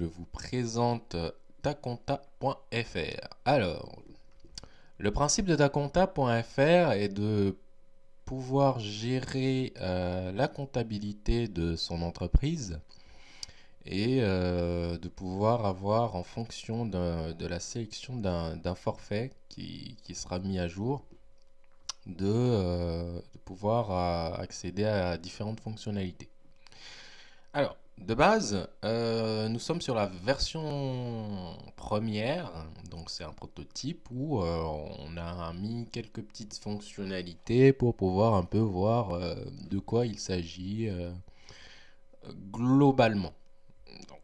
je vous présente taconta.fr. Alors, le principe de taconta.fr est de pouvoir gérer la comptabilité de son entreprise et de pouvoir avoir en fonction de la sélection d'un forfait qui sera mis à jour, de pouvoir accéder à différentes fonctionnalités. Alors, de base, nous sommes sur la version première, donc c'est un prototype où on a mis quelques petites fonctionnalités pour pouvoir un peu voir de quoi il s'agit globalement. Donc,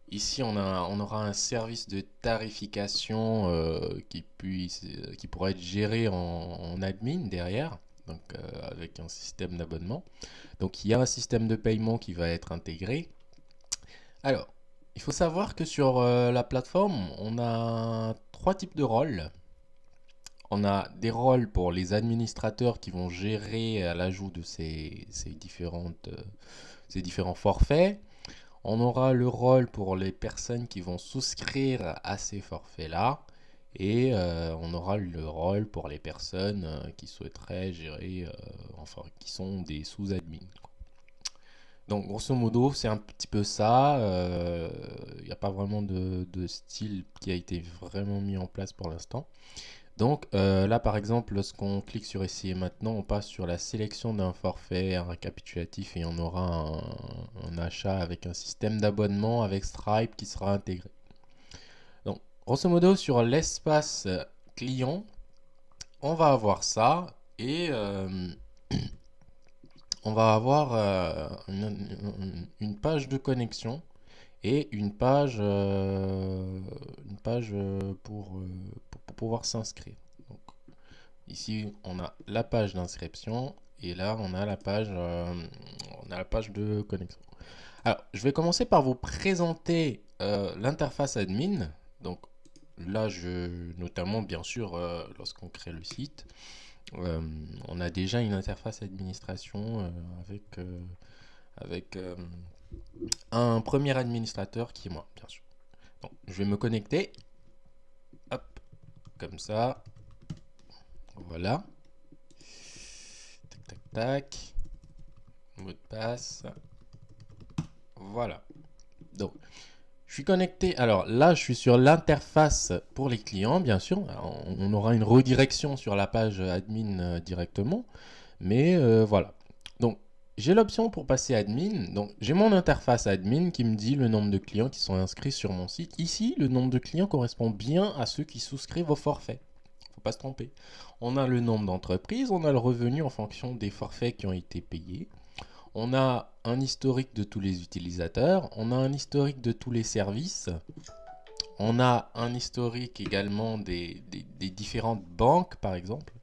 ici, on aura un service de tarification qui pourra être géré en admin derrière, donc avec un système d'abonnement. Donc il y a un système de paiement qui va être intégré. Alors, il faut savoir que sur la plateforme, on a trois types de rôles. On a des rôles pour les administrateurs qui vont gérer l'ajout de ces différents forfaits. On aura le rôle pour les personnes qui vont souscrire à ces forfaits-là. Et on aura le rôle pour les personnes qui souhaiteraient gérer, enfin, qui sont des sous-admins. Donc, grosso modo, c'est un petit peu ça. Il n'y a pas vraiment de style qui a été vraiment mis en place pour l'instant. Donc, là, par exemple, lorsqu'on clique sur Essayer maintenant, on passe sur la sélection d'un forfait, un récapitulatif, et on aura un achat avec un système d'abonnement avec Stripe qui sera intégré. Donc, grosso modo, sur l'espace client, on va avoir ça et on va avoir une page de connexion et une page pour pouvoir s'inscrire. Donc, ici, on a la page d'inscription et là, on a la page de connexion. Alors, je vais commencer par vous présenter l'interface admin. Donc, là, notamment, bien sûr, lorsqu'on crée le site, on a déjà une interface administration avec un premier administrateur qui est moi, bien sûr. Donc, je vais me connecter. Hop, comme ça. Voilà. Tac, tac, tac. Mot de passe. Voilà. Donc, je suis connecté. Alors là, je suis sur l'interface pour les clients, bien sûr. Alors, on aura une redirection sur la page admin directement. Mais voilà. Donc, j'ai l'option pour passer admin. Donc, j'ai mon interface admin qui me dit le nombre de clients qui sont inscrits sur mon site. Ici, le nombre de clients correspond bien à ceux qui souscrivent au forfait. Faut pas se tromper. On a le nombre d'entreprises, on a le revenu en fonction des forfaits qui ont été payés. On a un historique de tous les utilisateurs, on a un historique de tous les services, on a un historique également des différentes banques par exemple,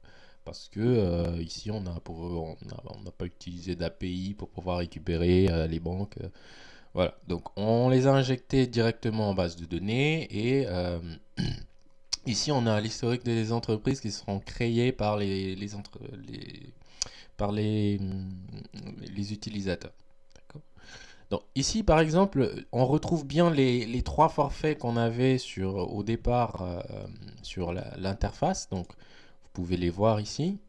parce que ici on n'a pas utilisé d'API pour pouvoir récupérer les banques. Voilà, donc on les a injectés directement en base de données et ici on a l'historique des entreprises qui seront créées par les utilisateurs. Donc ici par exemple on retrouve bien les trois forfaits qu'on avait au départ sur l'interface, donc vous pouvez les voir ici.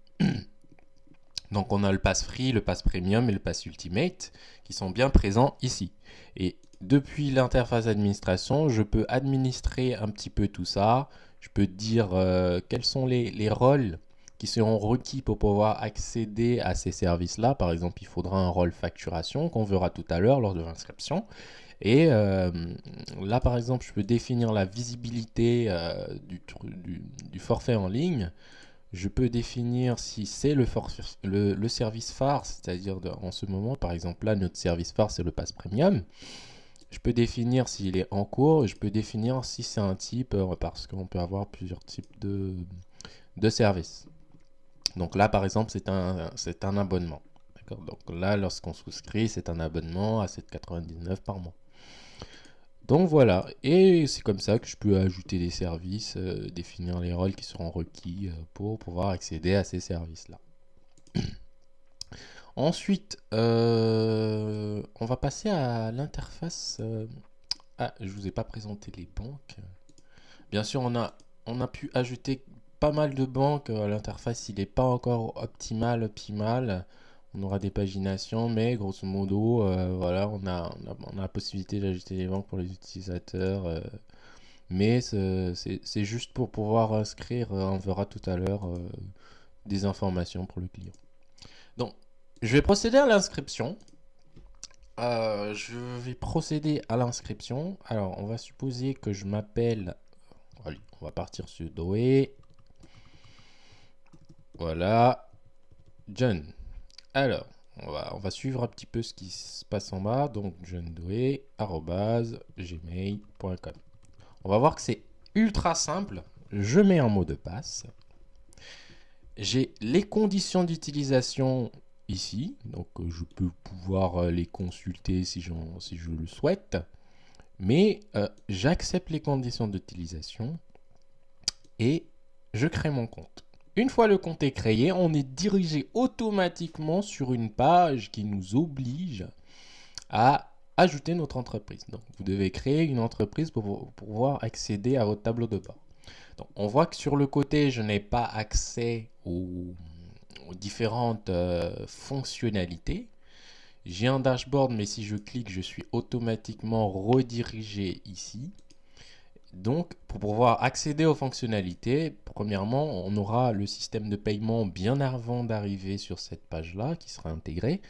Donc on a le pass free, le pass premium et le pass ultimate qui sont bien présents ici. Et depuis l'interface administration, je peux administrer un petit peu tout ça. Je peux dire quels sont les rôles qui seront requis pour pouvoir accéder à ces services-là. Par exemple, il faudra un rôle facturation qu'on verra tout à l'heure lors de l'inscription. Et là, par exemple, je peux définir la visibilité du forfait en ligne. Je peux définir si c'est le service phare, c'est-à-dire en ce moment, par exemple, là, notre service phare, c'est le pass premium. Je peux définir s'il est en cours, et je peux définir si c'est un type, parce qu'on peut avoir plusieurs types de services. Donc là, par exemple, c'est un abonnement. Donc là, lorsqu'on souscrit, c'est un abonnement à 7,99 par mois. Donc voilà, et c'est comme ça que je peux ajouter des services, définir les rôles qui seront requis pour pouvoir accéder à ces services-là. Ensuite, on va passer à l'interface Ah, je vous ai pas présenté les banques. Bien sûr, on a pu ajouter pas mal de banques. L'interface, il n'est pas encore optimal. On aura des paginations, mais grosso modo, voilà, on a la possibilité d'ajouter des banques pour les utilisateurs. Mais c'est juste pour pouvoir inscrire, on verra tout à l'heure, des informations pour le client. Donc, je vais procéder à l'inscription. Je vais procéder à l'inscription. Alors, on va supposer que je m'appelle. Allez, on va partir sur Doé. Voilà. John. Alors, on va suivre un petit peu ce qui se passe en bas. Donc, johndoé@gmail.com. On va voir que c'est ultra simple. Je mets un mot de passe. J'ai les conditions d'utilisation ici. Donc, je peux pouvoir les consulter si je le souhaite. Mais j'accepte les conditions d'utilisation et je crée mon compte. Une fois le compte est créé, on est dirigé automatiquement sur une page qui nous oblige à ajouter notre entreprise. Donc, vous devez créer une entreprise pour pouvoir accéder à votre tableau de bord. Donc, on voit que sur le côté, je n'ai pas accès aux différentes fonctionnalités. J'ai un dashboard, mais si je clique, je suis automatiquement redirigé ici. Donc, pour pouvoir accéder aux fonctionnalités, premièrement, on aura le système de paiement bien avant d'arriver sur cette page-là qui sera intégré.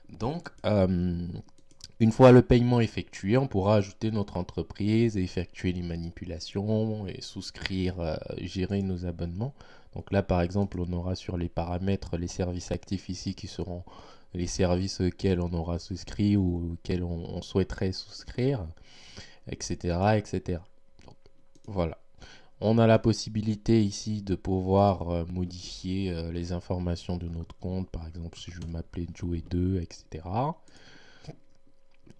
Donc, une fois le paiement effectué, on pourra ajouter notre entreprise, effectuer les manipulations et souscrire, gérer nos abonnements. Donc là, par exemple, on aura sur les paramètres les services actifs ici qui seront les services auxquels on aura souscrit ou auxquels on souhaiterait souscrire, etc., etc. Donc, voilà. On a la possibilité ici de pouvoir modifier les informations de notre compte, par exemple si je veux m'appeler Joey2, etc.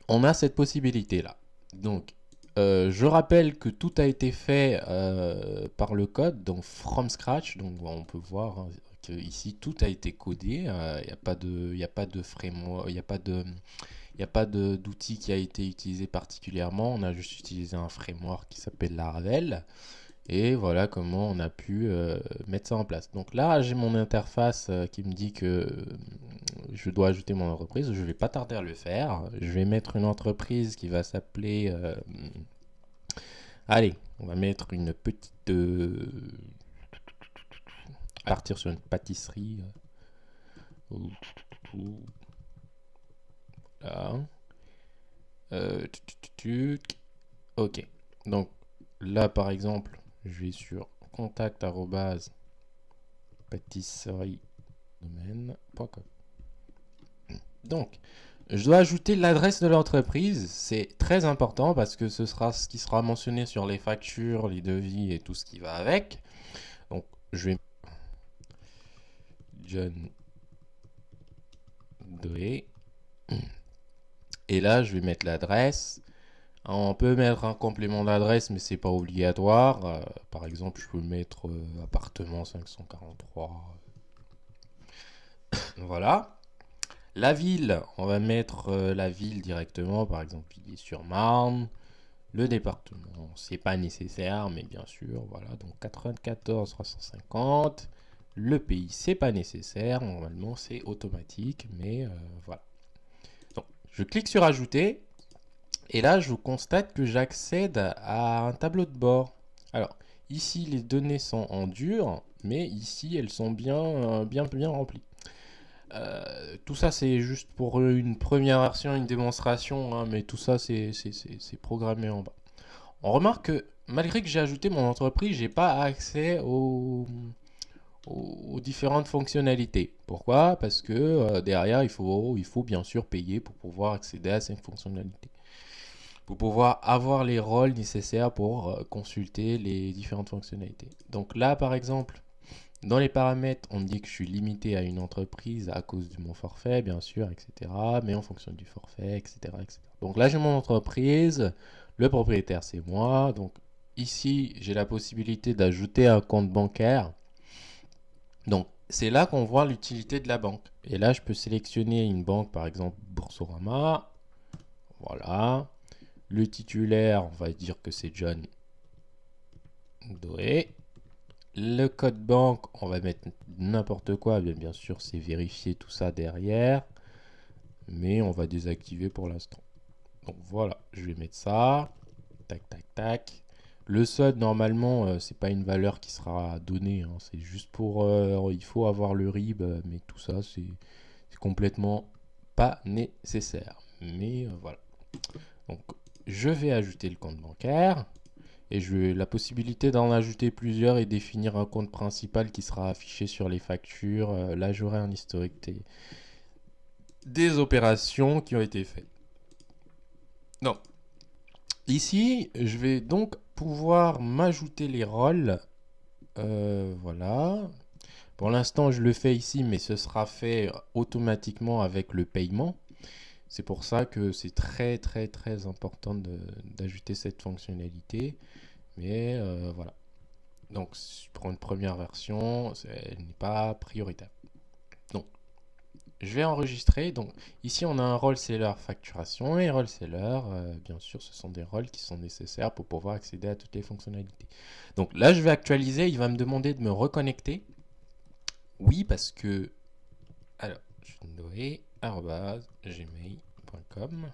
On a cette possibilité-là. Donc, je rappelle que tout a été fait par le code, donc from scratch. Donc, on peut voir hein, que ici tout a été codé. Il n'y a pas de framework, il n'y a pas de, il n'y a pas d'outil qui a été utilisé particulièrement. On a juste utilisé un framework qui s'appelle Laravel. Et voilà comment on a pu mettre ça en place. Donc là, j'ai mon interface qui me dit que je dois ajouter mon entreprise. Je ne vais pas tarder à le faire. Je vais mettre une entreprise qui va s'appeler... allez, on va mettre une petite... partir sur une pâtisserie. Là. Ok. Donc là, par exemple, je vais sur contact@ pâtisserie-domaine.com. Donc, je dois ajouter l'adresse de l'entreprise. C'est très important parce que ce sera ce qui sera mentionné sur les factures, les devis et tout ce qui va avec. Donc, je vais John Doe. Et là, je vais mettre l'adresse. On peut mettre un complément d'adresse, mais c'est pas obligatoire. Par exemple, je peux mettre appartement 543. Voilà. La ville, on va mettre la ville directement, par exemple Villiers-sur-Marne. Le département, c'est pas nécessaire, mais bien sûr, voilà. Donc 94 350. Le pays, c'est pas nécessaire. Normalement, c'est automatique, mais voilà. Donc, je clique sur ajouter. Et là, je constate que j'accède à un tableau de bord. Alors, ici, les données sont en dur, mais ici, elles sont bien remplies. Tout ça, c'est juste pour une première version, une démonstration, hein, mais tout ça, c'est programmé en bas. On remarque que malgré que j'ai ajouté mon entreprise, j'ai pas accès aux différentes fonctionnalités. Pourquoi? Parce que derrière, il faut bien sûr payer pour pouvoir accéder à ces fonctionnalités. Pour pouvoir avoir les rôles nécessaires pour consulter les différentes fonctionnalités. Donc là, par exemple, dans les paramètres, on me dit que je suis limité à une entreprise à cause de mon forfait, bien sûr, etc. Mais en fonction du forfait, etc. etc. Donc là, j'ai mon entreprise. Le propriétaire, c'est moi. Donc ici, j'ai la possibilité d'ajouter un compte bancaire. Donc c'est là qu'on voit l'utilité de la banque. Et là, je peux sélectionner une banque, par exemple Boursorama. Voilà. Le titulaire, on va dire que c'est John Doe. Le code banque, on va mettre n'importe quoi. Bien sûr, c'est vérifier tout ça derrière. Mais on va désactiver pour l'instant. Donc voilà, je vais mettre ça. Tac, tac, tac. Le SOD, normalement, c'est pas une valeur qui sera donnée. Hein. C'est juste pour... il faut avoir le RIB, mais tout ça, c'est complètement pas nécessaire. Mais voilà. Donc, je vais ajouter le compte bancaire. Et je vais la possibilité d'en ajouter plusieurs et définir un compte principal qui sera affiché sur les factures. Là, j'aurai un historique des opérations qui ont été faites. Donc, ici, je vais donc pouvoir m'ajouter les rôles. Voilà. Pour l'instant, je le fais ici, mais ce sera fait automatiquement avec le paiement. C'est pour ça que c'est très très très important d'ajouter cette fonctionnalité. Mais voilà. Donc, pour une première version, elle n'est pas prioritaire. Donc, je vais enregistrer. Donc, ici, on a un rôle seller facturation et rôle seller. Bien sûr, ce sont des rôles qui sont nécessaires pour pouvoir accéder à toutes les fonctionnalités. Donc, là, je vais actualiser. Il va me demander de me reconnecter. Oui, parce que... Alors, gmail.com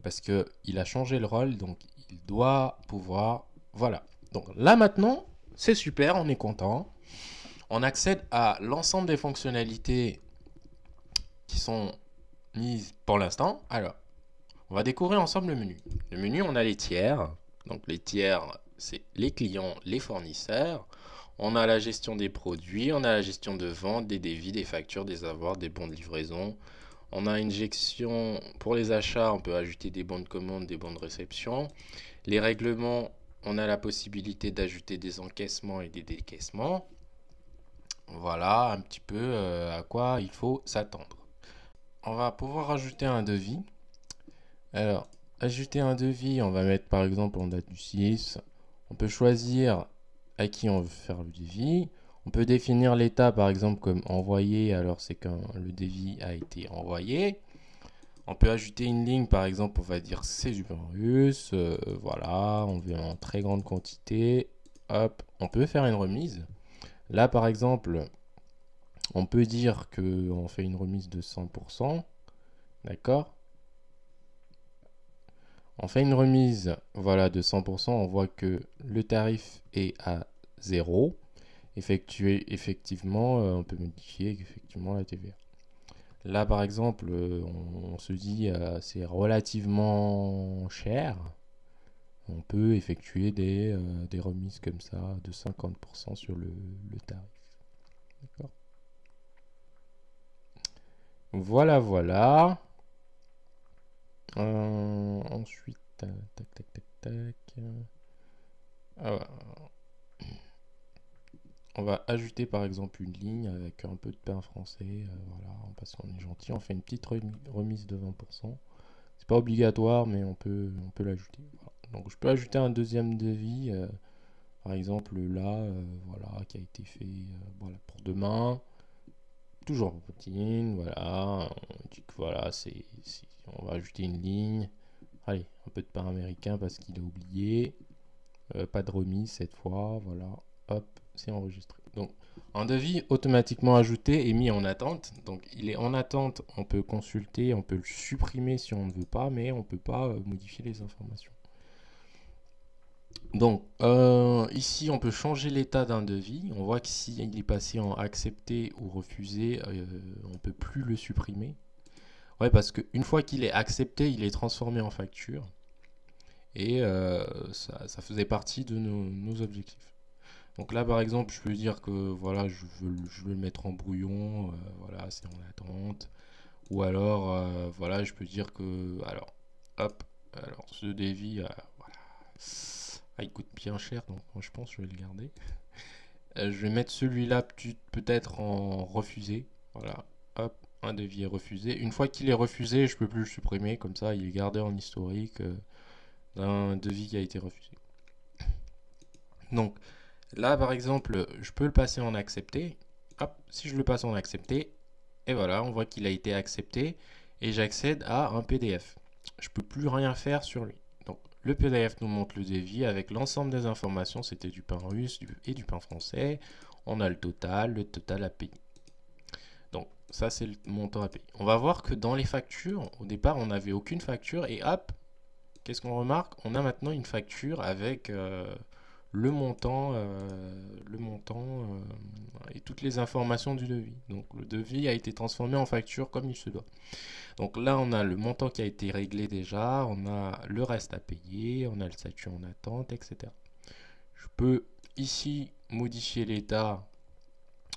parce qu'il a changé le rôle, donc il doit pouvoir... Voilà. Donc là, maintenant, c'est super, on est content. On accède à l'ensemble des fonctionnalités qui sont mises pour l'instant. Alors, on va découvrir ensemble le menu. Le menu, on a les tiers. Donc les tiers, c'est les clients, les fournisseurs. On a la gestion des produits, on a la gestion de vente, des débits, des factures, des avoirs, des bons de livraison. On a une gestion pour les achats, on peut ajouter des bons de commande, des bons de réception. Les règlements, on a la possibilité d'ajouter des encaissements et des décaissements. Voilà un petit peu à quoi il faut s'attendre. On va pouvoir ajouter un devis. Alors, ajouter un devis, on va mettre par exemple en date du 6. On peut choisir à qui on veut faire le devis. On peut définir l'état par exemple comme envoyé, alors c'est quand le devis a été envoyé. On peut ajouter une ligne par exemple, on va dire c'est du pain russe. Voilà, on veut en très grande quantité. Hop, on peut faire une remise. Là par exemple, on peut dire qu'on fait une remise de 100%. D'accord? On fait une remise voilà, de 100%. On voit que le tarif est à 0. Effectivement, on peut modifier effectivement la TVA. Là, par exemple, on se dit c'est relativement cher. On peut effectuer des remises comme ça de 50% sur le tarif. D'accord. Voilà, voilà. Ensuite, tac, tac, tac, tac. On va ajouter par exemple une ligne avec un peu de pain français. Voilà, parce qu'on est gentil, on fait une petite remise de 20%. C'est pas obligatoire, mais on peut l'ajouter. Voilà. Donc je peux ajouter un deuxième devis, par exemple là, voilà, qui a été fait voilà, pour demain. Toujours routine, voilà. On dit que voilà, on va ajouter une ligne. Allez, un peu de pain américain parce qu'il a oublié. Pas de remise cette fois, voilà. Hop, c'est enregistré. Donc, un devis automatiquement ajouté et mis en attente. Donc, il est en attente, on peut consulter, on peut le supprimer si on ne veut pas, mais on ne peut pas modifier les informations. Donc, ici, on peut changer l'état d'un devis. On voit que s'il est passé en accepté ou refusé, on ne peut plus le supprimer. Ouais, parce qu'une fois qu'il est accepté, il est transformé en facture. Et ça faisait partie de nos objectifs. Donc là, par exemple, je peux dire que voilà, je veux le mettre en brouillon, voilà, c'est en attente. Ou alors, voilà, je peux dire que, alors, hop, alors ce devis, voilà, il coûte bien cher, donc moi je pense que je vais le garder. Je vais mettre celui-là peut-être en refusé, voilà, hop, un devis est refusé. Une fois qu'il est refusé, je peux plus le supprimer, comme ça, il est gardé en historique d'un devis qui a été refusé. Donc, là, par exemple, je peux le passer en accepté. Hop, si je le passe en accepté, et voilà, on voit qu'il a été accepté et j'accède à un PDF. je peux plus rien faire sur lui. Donc le PDF nous montre le devis avec l'ensemble des informations, c'était du pain russe et du pain français. On a le total à payer. Donc ça c'est le montant à payer. On va voir que dans les factures, au départ on n'avait aucune facture et hop, qu'est-ce qu'on remarque? On a maintenant une facture avec le montant, et toutes les informations du devis. Donc le devis a été transformé en facture comme il se doit. Donc là, on a le montant qui a été réglé déjà, on a le reste à payer, on a le statut en attente, etc. Je peux ici modifier l'état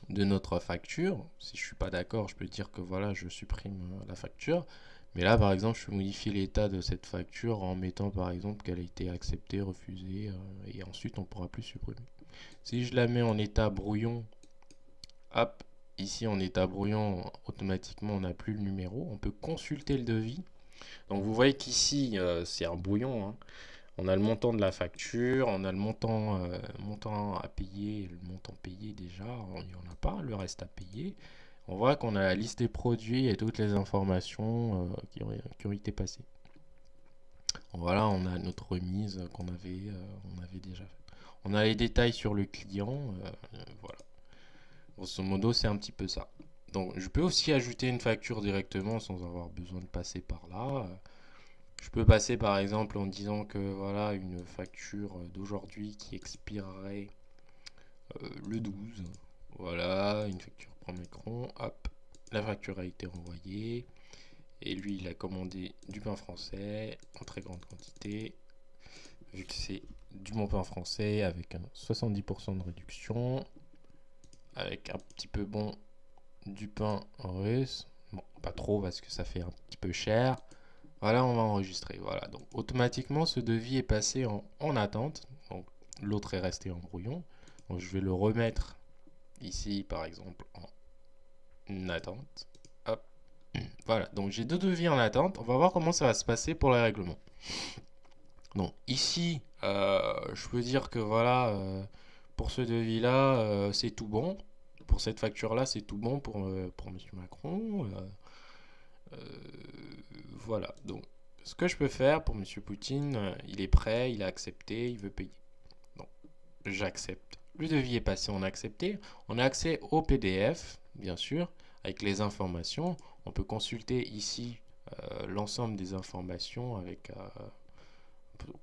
de notre facture. Si je suis pas d'accord, je peux dire que voilà, je supprime la facture. Mais là, par exemple, je peux modifier l'état de cette facture en mettant par exemple qu'elle a été acceptée, refusée, et ensuite on pourra plus supprimer. Si je la mets en état brouillon, hop, ici en état brouillon, automatiquement on n'a plus le numéro. On peut consulter le devis. Donc vous voyez qu'ici c'est un brouillon, hein. On a le montant de la facture, on a le montant à payer, le montant payé déjà, il n'y en a pas, le reste à payer. On voit qu'on a la liste des produits et toutes les informations qui ont été passées. Voilà, on a notre remise qu'on avait déjà faite. On a les détails sur le client, voilà. Grosso modo, c'est un petit peu ça. Donc, je peux aussi ajouter une facture directement sans avoir besoin de passer par là. Je peux passer par exemple en disant que voilà une facture d'aujourd'hui qui expirerait le 12. Voilà, une facture premier cron, hop, la facture a été renvoyée. Et lui, il a commandé du pain français en très grande quantité. Vu que c'est du bon pain français avec un 70% de réduction. Avec un petit peu bon du pain russe. Bon, pas trop parce que ça fait un petit peu cher. Voilà, on va enregistrer. Voilà, donc automatiquement, ce devis est passé en attente. Donc l'autre est resté en brouillon. Donc je vais le remettre ici, par exemple, en attente. Hop. Voilà, donc j'ai deux devis en attente. On va voir comment ça va se passer pour les règlements. Donc ici, je peux dire que voilà, pour ce devis-là, c'est tout bon. Pour cette facture-là, c'est tout bon pour Monsieur Macron. Voilà, donc ce que je peux faire pour Monsieur Poutine, il est prêt, il a accepté, il veut payer. Donc j'accepte. Le devis est passé en accepté. On a accès au PDF, bien sûr, avec les informations. On peut consulter ici l'ensemble des informations avec,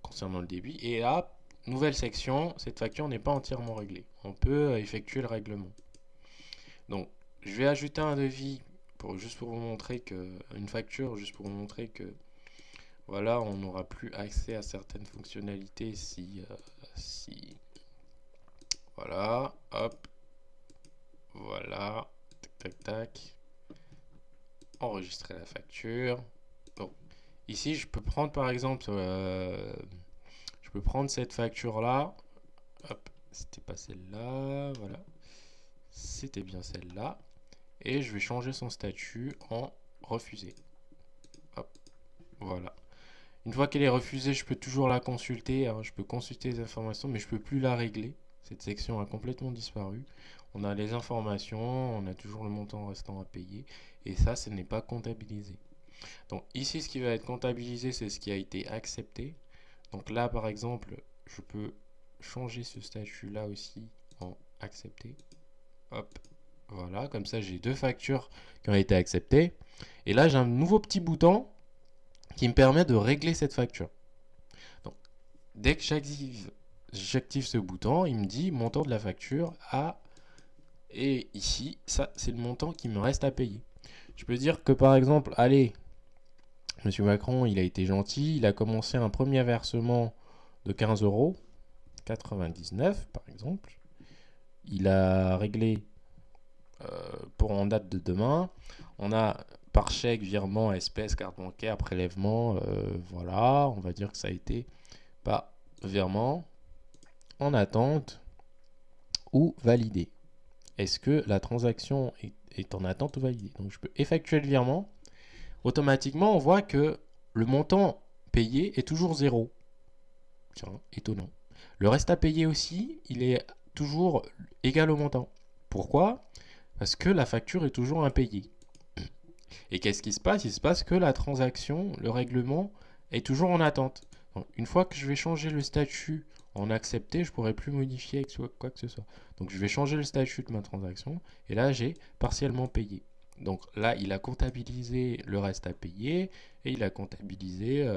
concernant le débit. Et là, nouvelle section, cette facture n'est pas entièrement réglée. On peut effectuer le règlement. Donc, je vais ajouter un devis juste pour vous montrer que une facture, juste pour vous montrer que voilà, on n'aura plus accès à certaines fonctionnalités si voilà, hop, voilà, tac tac tac, enregistrer la facture. Donc ici, je peux prendre par exemple, je peux prendre cette facture là, hop, c'était pas celle-là, voilà, c'était bien celle-là. Et je vais changer son statut en refusé. Hop, voilà. Une fois qu'elle est refusée, je peux toujours la consulter. Alors, je peux consulter les informations, mais je ne peux plus la régler. Cette section a complètement disparu. On a les informations, on a toujours le montant restant à payer. Et ça, ce n'est pas comptabilisé. Donc ici, ce qui va être comptabilisé, c'est ce qui a été accepté. Donc là, par exemple, je peux changer ce statut-là aussi en accepté. Hop, voilà, comme ça j'ai deux factures qui ont été acceptées. Et là j'ai un nouveau petit bouton qui me permet de régler cette facture. Donc, dès que j'active ce bouton, il me dit montant de la facture à... Et ici, ça c'est le montant qui me reste à payer. Je peux dire que par exemple, allez, Monsieur Macron, il a été gentil, il a commencé un premier versement de 15,99 € par exemple. Il a réglé pour en date de demain. On a par chèque, virement, espèce, carte bancaire, prélèvement, voilà, on va dire que ça a été par virement, en attente ou validé. Est-ce que la transaction est en attente ou validée? Donc je peux effectuer le virement. Automatiquement, on voit que le montant payé est toujours 0. Tiens, étonnant. Le reste à payer aussi, il est toujours égal au montant. Pourquoi? Parce que la facture est toujours impayée. Et qu'est-ce qui se passe? Il se passe que la transaction, le règlement, est toujours en attente. Donc, une fois que je vais changer le statut en accepté, je ne pourrai plus modifier quoi que ce soit. Donc je vais changer le statut de ma transaction et là j'ai partiellement payé. Donc là il a comptabilisé le reste à payer et il a comptabilisé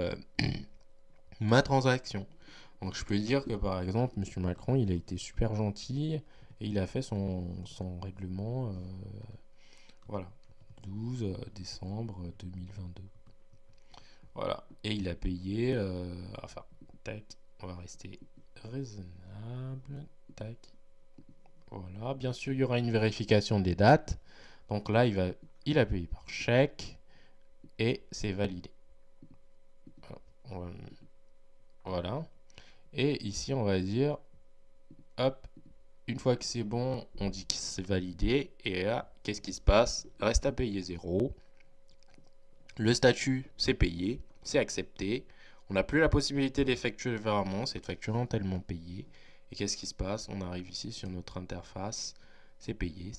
ma transaction. Donc je peux dire que par exemple Monsieur Macron il a été super gentil et il a fait son règlement voilà 12 décembre 2022. Voilà. Et il a payé, enfin, tac, on va rester raisonnable, tac. Voilà. Bien sûr, il y aura une vérification des dates. Donc là, il a payé par chèque et c'est validé. Voilà. Et ici, on va dire, hop, une fois que c'est bon, on dit que c'est validé. Et là, qu'est-ce qui se passe? Reste à payer 0. Le statut, c'est payé, c'est accepté. On n'a plus la possibilité d'effectuer le virement, cette facture est entièrement payée. Et qu'est-ce qui se passe? On arrive ici sur notre interface, c'est payé,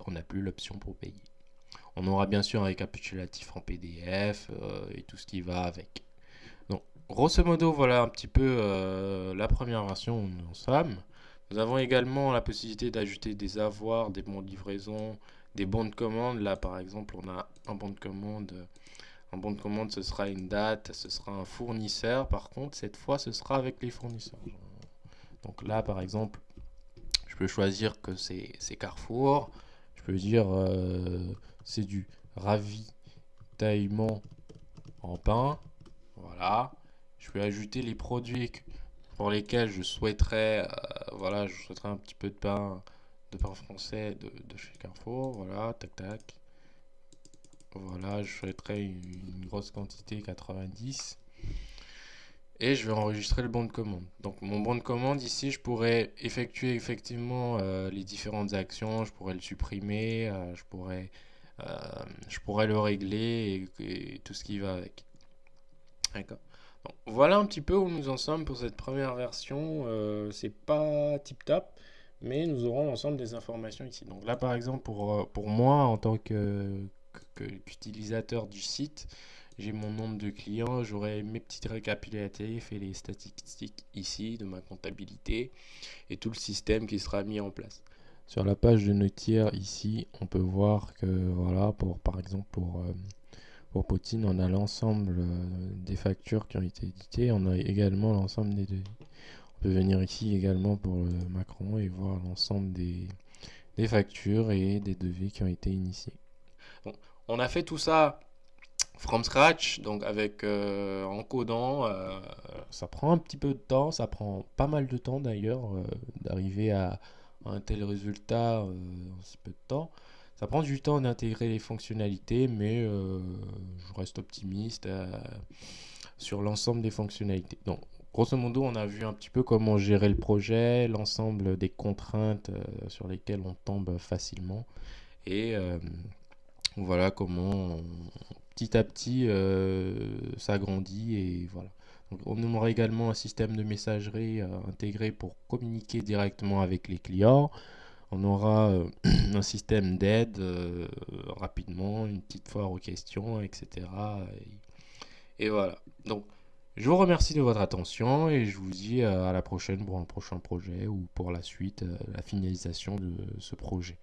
on n'a plus l'option pour payer. On aura bien sûr un récapitulatif en PDF et tout ce qui va avec. Donc, grosso modo, voilà un petit peu la première version où nous en sommes. Nous avons également la possibilité d'ajouter des avoirs, des bons de livraison, des bons de commande. Là, par exemple, on a un bon de commande. Un bon de commande, ce sera une date, ce sera un fournisseur. Par contre, cette fois, ce sera avec les fournisseurs. Donc là, par exemple, je peux choisir que c'est Carrefour. Je peux dire c'est du ravitaillement en pain. Voilà. Je peux ajouter les produits pour lesquels je souhaiterais, voilà, je souhaiterais un petit peu de pain français de chez Carrefour. Voilà, tac tac. Voilà, je souhaiterais une grosse quantité, 90. Et je vais enregistrer le bon de commande. Donc mon bon de commande ici, je pourrais effectuer effectivement les différentes actions, je pourrais le supprimer, euh, je pourrais le régler et tout ce qui va avec. D'accord. Donc, voilà un petit peu où nous en sommes pour cette première version. C'est pas tip top, mais nous aurons l'ensemble des informations ici. Donc là par exemple pour moi en tant qu'utilisateur du site, j'ai mon nombre de clients, j'aurai mes petits récapitulatifs et les statistiques ici de ma comptabilité et tout le système qui sera mis en place. Sur la page de nos tiers ici, on peut voir que voilà, par exemple pour Poutine, on a l'ensemble des factures qui ont été éditées, on a également l'ensemble des devis. On peut venir ici également pour le Macron et voir l'ensemble des factures et des devis qui ont été initiés. Donc, on a fait tout ça from scratch, donc avec en codant. Ça prend un petit peu de temps, ça prend pas mal de temps d'ailleurs d'arriver à un tel résultat en si peu de temps. Ça prend du temps d'intégrer les fonctionnalités, mais je reste optimiste sur l'ensemble des fonctionnalités. Donc, grosso modo, on a vu un petit peu comment gérer le projet, l'ensemble des contraintes sur lesquelles on tombe facilement, et voilà comment petit à petit s'agrandit et voilà. Donc, on aura également un système de messagerie intégré pour communiquer directement avec les clients. On aura un système d'aide rapidement, une petite foire aux questions, etc. Et voilà. Donc, je vous remercie de votre attention et je vous dis à la prochaine pour un prochain projet ou pour la suite, la finalisation de ce projet.